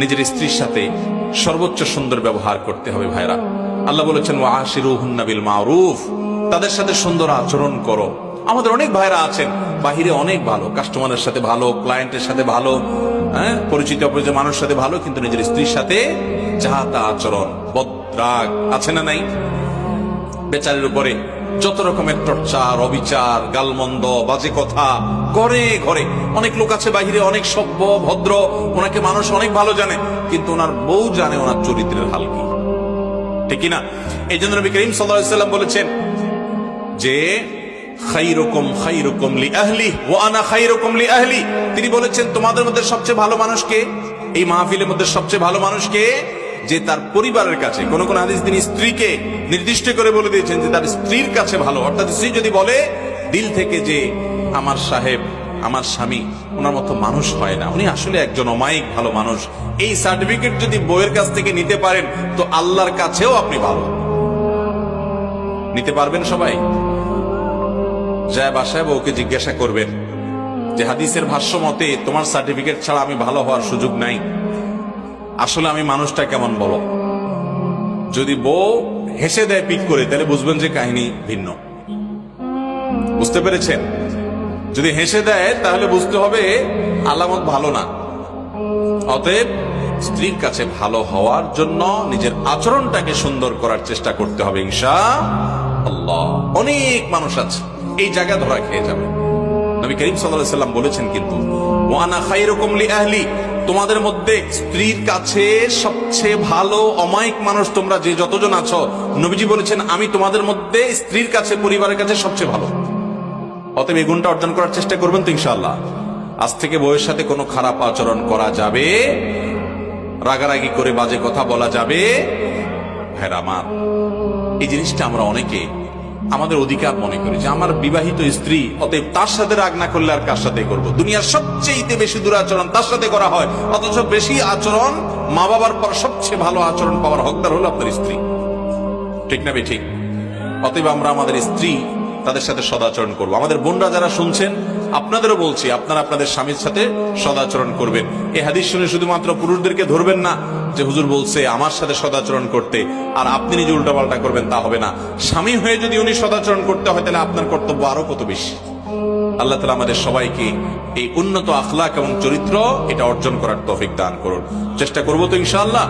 নিজের স্ত্রীর সাথে সর্বোচ্চ সুন্দর ব্যবহার করতে হবে ভাইরা। আল্লাহ বলেছেন ওয়াশিরুহুন্না বিল মারুফ, তাদের সাথে সুন্দর আচরণ করো। আমাদের অনেক ভাইরা আছেন বাহিরে অনেক ভালো, কাস্টমারের সাথে ভালো, ক্লায়েন্টের সাথে ভালো, পরিচিত অপরিচিত মানুষের সাথে ভালো, কিন্তু নিজের স্ত্রীর সাথে যাহা তা আচরণ, বদরাগ আছে না নাই? বেচারের উপরে যত রকমের টর্চার, অবিচার, গালমন্দ, বাজে কথা ঘরে ঘরে। অনেক লোক আছে বাহিরে অনেক সভ্য ভদ্র, ওনাকে মানুষ অনেক ভালো জানে, কিন্তু ওনার বউ জানে ওনার চরিত্রের হাল কি, ঠিক কিনা? এই জন্য নবী করিম সাল্লাল্লাহু আলাইহি ওয়াসাল্লাম বলেছেন যে খায়রুকুম খায়রুকুম লিআহলি ওয়া আনা খায়রুকুম লিআহলি। তিনি বলেছেন তোমাদের মধ্যে সবচেয়ে ভালো মানুষ কে? এই মাহফিলের মধ্যে সবচেয়ে ভালো মানুষ কে? যে তার পরিবারের কাছে, কোন কোন হাদিস তিনি স্ত্রীকে নির্দিষ্ট করে বলে দিয়েছেন যে তার স্ত্রীর কাছে ভালো। অর্থাৎ স্ত্রী যদি বলে দিল থেকে যে আমার সাহেব, আমার স্বামী ওনার মতো মানুষ হয় না, উনি আসলে একজন অমায়িক ভালো মানুষ, এই সার্টিফিকেট যদি বউয়ের কাছ থেকে নিতে পারেন তো আল্লাহর কাছেও আপনি ভালো। নিতে পারবেন সবাই? যায় বাসায় বউকে জিজ্ঞাসা করবেন যে হাদিসের ভাষ্য মতে তোমার সার্টিফিকেট ছাড়া আমি ভালো হওয়ার সুযোগ নাই, আসলে আমি মানুষটা কেমন বলো। যদি বউ হেসে দেয় পিক করে, তাহলে বুঝবেন যে কাহিনী ভিন্ন। বুঝতে পেরেছেন? যদি হেসে দেয় তাহলে বুঝতে হবে আলামত ভালো না। অতএব স্ত্রীর কাছে ভালো হওয়ার জন্য নিজের আচরণটাকে সুন্দর করার চেষ্টা করতে হবে ইনশাআল্লাহ। অনেক মানুষ আছে এই জায়গা ধরা খেয়ে যাবে। নবী করিম সাল্লাল্লাহু আলাইহি ওয়াসাল্লাম বলেছেন কিন্তু ওয়া আনা খায়রুকুম লিআহলি, তোমাদের মধ্যে স্ত্রীর কাছে সবচেয়ে ভালো অমায়িক মানুষ তোমরা যে যতজন আছো, নবীজি বলেছেন আমি তোমাদের মধ্যে স্ত্রীর কাছে, পরিবারের কাছে সবচেয়ে ভালো। অতএব এই গুণটা অর্জন করার চেষ্টা করবেন তো ইনশাআল্লাহ। আজ থেকে বউয়ের সাথে কোনো খারাপ আচরণ করা যাবে, রাগারাগি করে বাজে কথা বলা যাবে ভাইরা আমার। এই জিনিসটা আমরা অনেকে আমাদের অধিকার মনে করি যে আমার বিবাহিত স্ত্রী, অতএব তার সাথে রাগ না করলে আর কার সাথে করবো। দুনিয়ার সবচেয়ে বেশি দুরাচরণ তার সাথে করা হয়, অথচ বেশি আচরণ মা বাবার পর সবচেয়ে ভালো আচরণ পাওয়ার হকদার হলো আপনার স্ত্রী, ঠিক না ঠিক? অতএব আমরা আমাদের স্ত্রী তাদের সাথে সদাচরণ করবো। আমাদের বোনরা যারা শুনছেন আপনাদেরও বলছি, আপনারা আপনাদের স্বামীর সাথে সদাচরণ করবেন। এই হাদিস শুনে শুধুমাত্র পুরুষদেরকে ধরবেন না যে হুজুর বলছে আমার সাথে সদাচরণ করতে, আর আপনি নিজে উল্টাপাল্টা করবেন, তা হবে না। স্বামী হয়ে যদি উনি সদাচরণ করতে হয় তাহলে আপনার কর্তব্য আরো কত বেশি। আল্লাহ তাআলা আমাদের সবাইকে এই উন্নত আখলাক এবং চরিত্র এটা অর্জন করার তৌফিক দান করুন। চেষ্টা করবো তো ইনশাআল্লাহ।